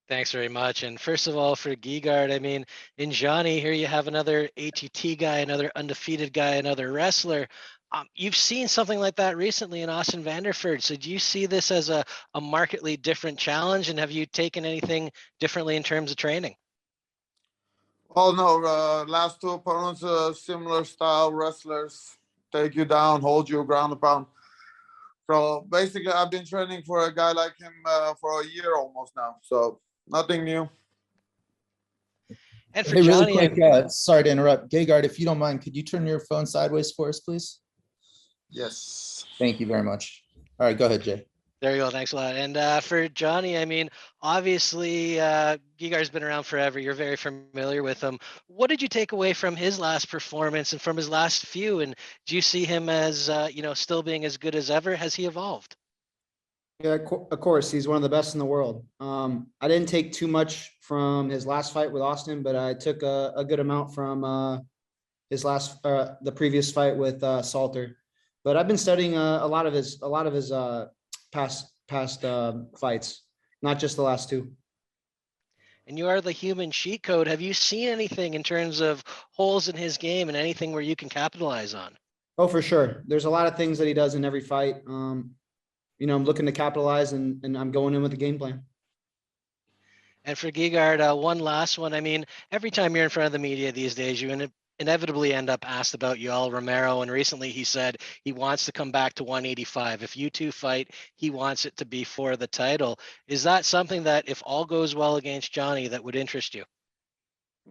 Thanks very much. And first of all, for Gegard, I mean, in Johnny, here you have another ATT guy, another undefeated guy, another wrestler. You've seen something like that recently in Austin Vanderford. So do you see this as a markedly different challenge? And have you taken anything differently in terms of training? Oh no, last two opponents, similar style wrestlers, take you down, hold you ground and pound. So basically, I've been training for a guy like him for a year almost now. So nothing new. And for Hey, really Johnny, quick, sorry to interrupt. Gegard, if you don't mind, could you turn your phone sideways for us, please? Yes. Thank you very much. All right, go ahead, Jay. there you go. Thanks a lot. And for Johnny, I mean, obviously, Gegard's been around forever. You're very familiar with him. What did you take away from his last performance and from his last few? And do you see him as, still being as good as ever? Has he evolved? Yeah, of course, he's one of the best in the world. I didn't take too much from his last fight with Austin, but I took a good amount from the previous fight with Salter. But I've been studying a lot of his past fights, not just the last two. And you are the human cheat code. Have you seen anything in terms of holes in his game and anything where you can capitalize on? Oh, for sure. There's a lot of things that he does in every fight. I'm looking to capitalize, and I'm going in with a game plan. And for Gegard, one last one. I mean, every time you're in front of the media these days, you inevitably end up asked about Yoel Romero. And recently he said he wants to come back to 185. If you two fight, he wants it to be for the title. Is that something that, if all goes well against Johnny, that would interest you?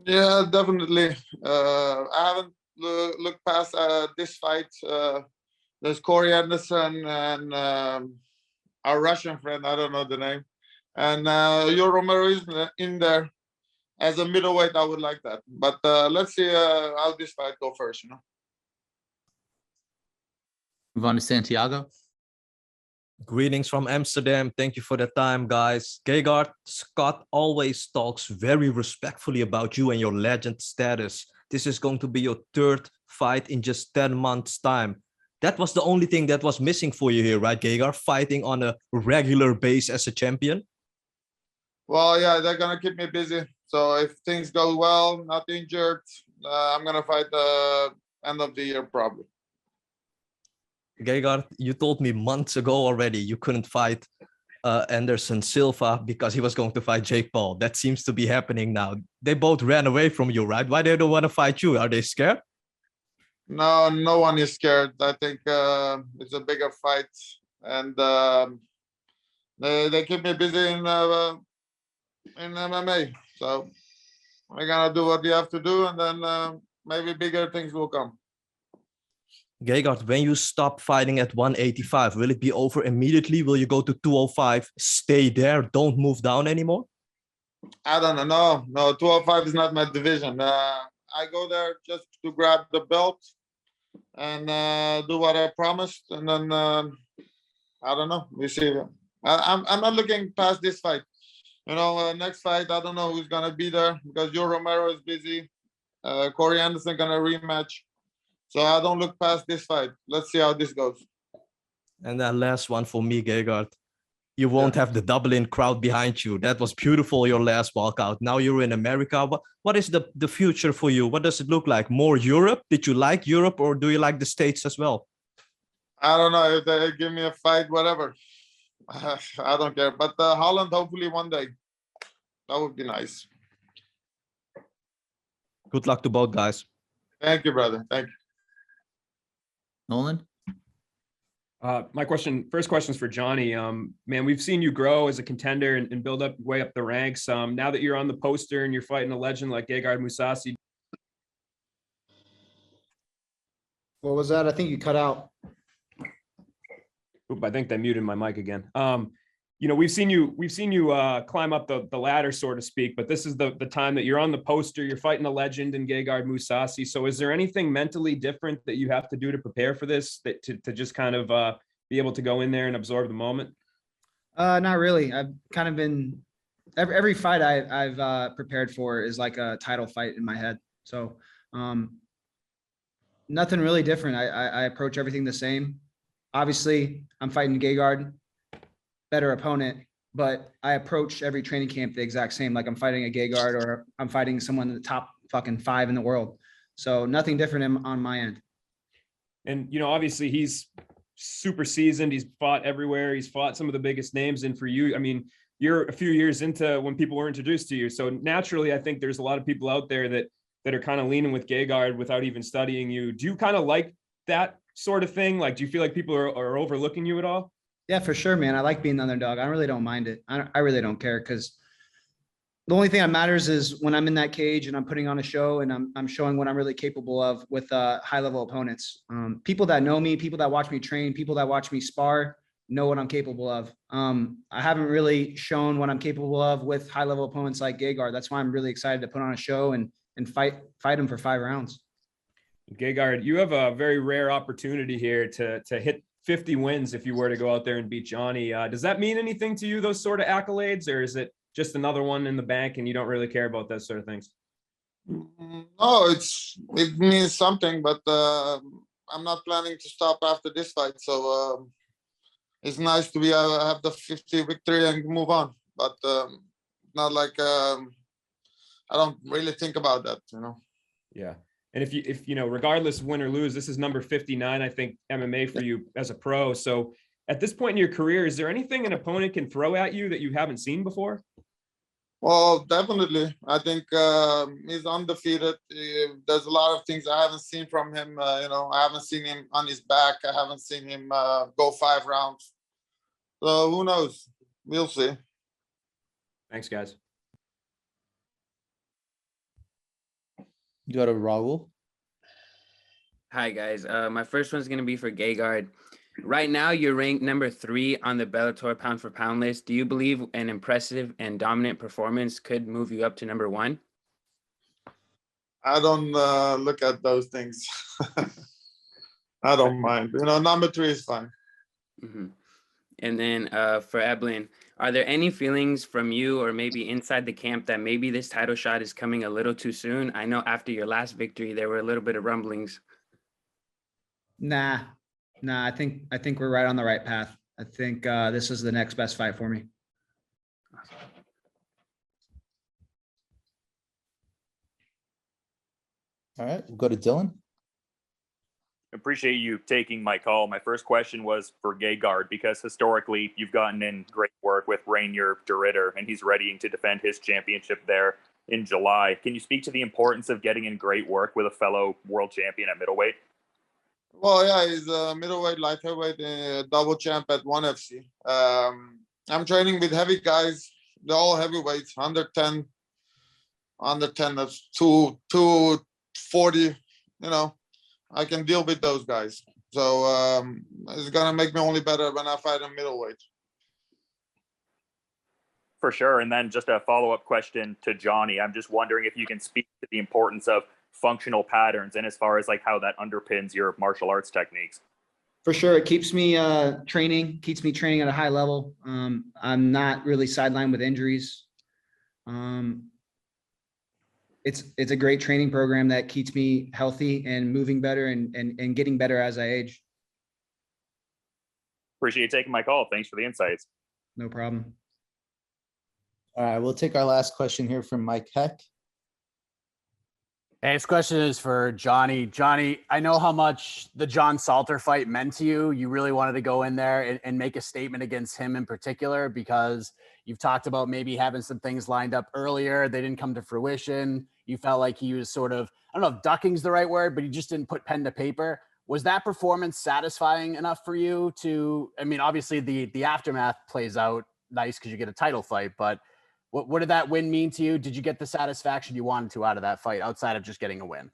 Yeah, definitely. I haven't looked past this fight. There's Corey Anderson and our Russian friend, I don't know the name. And Yoel Romero is in there. As a middleweight, I would like that. But let's see how this fight go first, Move on to Santiago. Greetings from Amsterdam. Thank you for the time, guys. Gegard, Scott always talks very respectfully about you and your legend status. This is going to be your third fight in just 10 months' time. That was the only thing that was missing for you here, right, Gegard? Fighting on a regular base as a champion? Well, yeah, they're going to keep me busy. So if things go well, not injured, I'm going to fight the end of the year probably. Gegard, you told me months ago already you couldn't fight Anderson Silva because he was going to fight Jake Paul. That seems to be happening now. They both ran away from you, right? Why they don't want to fight you? Are they scared? No, no one is scared. I think it's a bigger fight. And they keep me busy in MMA. So we're going to do what we have to do, and then maybe bigger things will come. Gegard, when you stop fighting at 185, will it be over immediately? Will you go to 205, stay there, don't move down anymore? I don't know. No, 205 is not my division. I go there just to grab the belt and do what I promised. And then, I don't know. We see. I'm not looking past this fight. Next fight, I don't know who's going to be there because Yoel Romero is busy. Corey Anderson going to rematch. So I don't look past this fight. Let's see how this goes. And then last one for me, Gegard. You won't have the Dublin crowd behind you. That was beautiful, your last walkout. Now you're in America. What is the future for you? What does it look like? More Europe? Did you like Europe, or do you like the States as well? I don't know. If they give me a fight, whatever. I don't care. But Holland, hopefully one day. That would be nice. Good luck to both guys. Thank you, brother. Thank you. Nolan? First question is for Johnny. Man, we've seen you grow as a contender and build up way up the ranks. Now that you're on the poster and you're fighting a legend like Gegard Mousasi. What was that? I think you cut out. Oop, I think they muted my mic again. We've seen you climb up the ladder, so to speak, but this is the time that you're on the poster, you're fighting a legend in Gegard Mousasi. So is there anything mentally different that you have to do to prepare for this, to just kind of be able to go in there and absorb the moment? Not really. I've kind of been, every fight I've prepared for is like a title fight in my head. So nothing really different. I approach everything the same. Obviously, I'm fighting Gegard, better opponent, but I approach every training camp the exact same. Like I'm fighting a Gegard or I'm fighting someone in the top fucking 5 in the world. So nothing different on my end. And, you know, obviously he's super seasoned. He's fought everywhere. He's fought some of the biggest names. And for you, I mean, you're a few years into when people were introduced to you. So naturally, I think there's a lot of people out there that are kind of leaning with Gegard without even studying you. Do you kind of like that sort of thing? Like, do you feel like people are overlooking you at all? Yeah, for sure, man. I like being the underdog. I really don't mind it. I really don't care because the only thing that matters is when I'm in that cage and I'm putting on a show and I'm showing what I'm really capable of with high level opponents. People that know me, people that watch me train, people that watch me spar know what I'm capable of. I haven't really shown what I'm capable of with high level opponents like Gegard. That's why I'm really excited to put on a show and fight him for 5 rounds. Gegard, you have a very rare opportunity here to hit 50 wins if you were to go out there and beat Johnny. Does that mean anything to you, those sort of accolades, or is it just another one in the bank and you don't really care about those sort of things? No, it means something, but I'm not planning to stop after this fight. So it's nice to be have the 50 victory and move on. But not like I don't really think about that, you know. Yeah. And if you know, regardless of win or lose, this is number 59, I think, MMA for you as a pro. So at this point in your career, is there anything an opponent can throw at you that you haven't seen before? Well, definitely. I think he's undefeated. There's a lot of things I haven't seen from him. You know, I haven't seen him on his back. I haven't seen him go 5 rounds. So who knows? We'll see. Thanks, guys. You go to Raul. Hi guys. My first one's gonna be for Gegard. Right now, you're ranked number 3 on the Bellator pound for pound list. Do you believe an impressive and dominant performance could move you up to number 1? I don't look at those things. I don't mind. You know, number 3 is fine. Mm-hmm. And then for Eblen, are there any feelings from you or maybe inside the camp that maybe this title shot is coming a little too soon? I know after your last victory, there were a little bit of rumblings. Nah, I think we're right on the right path. I think this is the next best fight for me. All right, we'll go to Dylan. Appreciate you taking my call. My first question was for Gegard, because historically you've gotten in great work with Rainier DeRitter, and he's readying to defend his championship there in July. Can you speak to the importance of getting in great work with a fellow world champion at middleweight? Well, yeah, he's a middleweight, light heavyweight, double champ at ONE FC. I'm training with heavy guys. They're all heavyweights, under 10, that's 240, you know. I can deal with those guys. So it's going to make me only better when I fight in middleweight. For sure. And then just a follow-up question to Johnny. I'm just wondering if you can speak to the importance of functional patterns and as far as like how that underpins your martial arts techniques. For sure. It keeps me training at a high level. I'm not really sidelined with injuries. It's a great training program that keeps me healthy and moving better and getting better as I age. Appreciate you taking my call. Thanks for the insights. No problem. All right, we'll take our last question here from Mike Heck. Hey, this question is for Johnny. Johnny, I know how much the John Salter fight meant to you. You really wanted to go in there and make a statement against him in particular, because you've talked about maybe having some things lined up earlier. They didn't come to fruition. You felt like he was sort of, I don't know if ducking's the right word, but he just didn't put pen to paper. Was that performance satisfying enough for you to, I mean, obviously the aftermath plays out nice because you get a title fight, but what did that win mean to you? Did you get the satisfaction you wanted to out of that fight outside of just getting a win?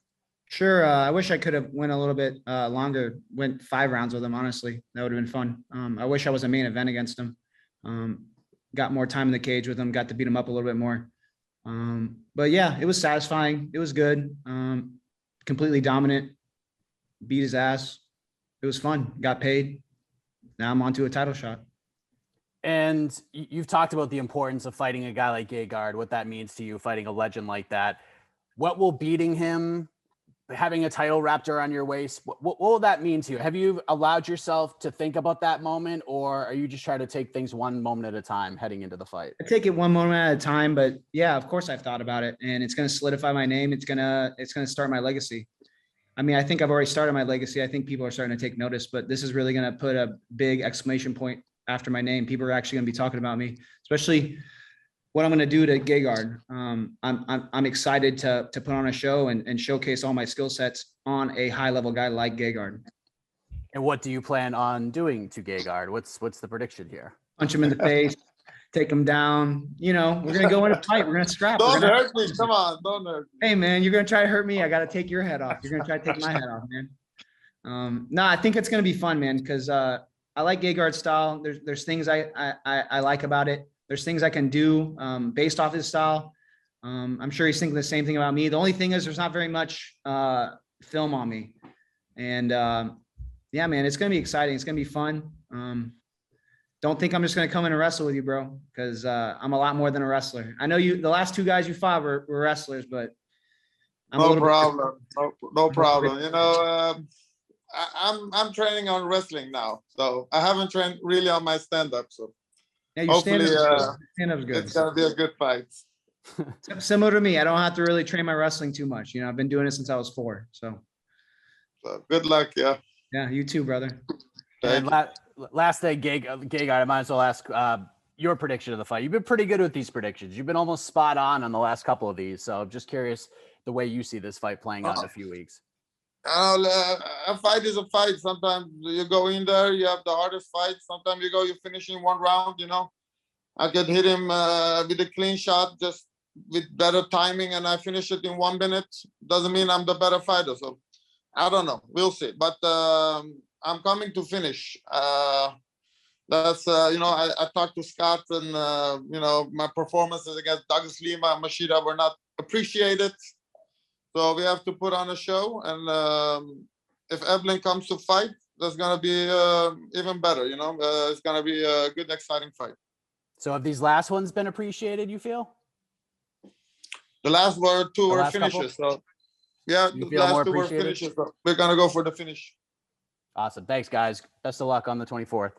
Sure. I wish I could have went a little bit longer, went 5 rounds with him. Honestly, that would have been fun. I wish I was a main event against him. Got more time in the cage with him, got to beat him up a little bit more. But yeah, it was satisfying. It was good. Completely dominant, beat his ass. It was fun. Got paid. Now I'm on to a title shot. And you've talked about the importance of fighting a guy like Gegard, what that means to you, fighting a legend like that. What will beating him having a title wrapped around your waist, what will that mean to you? Have you allowed yourself to think about that moment, or are you just trying to take things one moment at a time heading into the fight? I take it one moment at a time, but yeah, of course I've thought about it, and it's going to solidify my name. It's going to start my legacy. I mean, I think I've already started my legacy. I think people are starting to take notice, but this is really going to put a big exclamation point after my name. People are actually going to be talking about me, especially what I'm going to do to Gegard. I'm excited to put on a show and showcase all my skill sets on a high level guy like Gegard. And what do you plan on doing to Gegard? What's the prediction here? Punch him in the face, take him down. You know, we're going to go in a fight. We're going to scrap. Don't hurt me. Come on. Don't hurt me. Hey man, you're going to try to hurt me. I got to take your head off. You're going to try to take my head off, man. No, I think it's going to be fun, man. Cause I like Gegard's style. There's things I like about it. There's things I can do based off his style. I'm sure he's thinking the same thing about me. The only thing is there's not very much film on me. And yeah, man, it's going to be exciting. It's going to be fun. Don't think I'm just going to come in and wrestle with you, bro, because I'm a lot more than a wrestler. I know the last two guys you fought were wrestlers, but no problem. No problem. You know, I'm training on wrestling now. So I haven't trained really on my stand-up. So yeah, your hopefully stand-up's good. It's going to be a good fight. Similar to me. I don't have to really train my wrestling too much. You know, I've been doing it since I was 4. So good luck. Yeah. Yeah, you too, brother. And last thing, Gegard, I might as well ask your prediction of the fight. You've been pretty good with these predictions. You've been almost spot on the last couple of these. So I'm just curious the way you see this fight playing out in a few weeks. A fight is a fight. Sometimes you go in there, you have the hardest fight. Sometimes you finish in one round, you know. I could hit him with a clean shot, just with better timing, and I finish it in 1 minute. Doesn't mean I'm the better fighter. So I don't know. We'll see. But I'm coming to finish. That's, you know, I talked to Scott and, you know, my performances against Douglas Lima and Machida were not appreciated. So we have to put on a show. And if Eblen comes to fight, that's going to be even better, you know. It's going to be a good, exciting fight. So have these last ones been appreciated, you feel? The last two were finishes. So yeah, the last 2 were finishes. So we're going to go for the finish. Awesome. Thanks, guys. Best of luck on the 24th.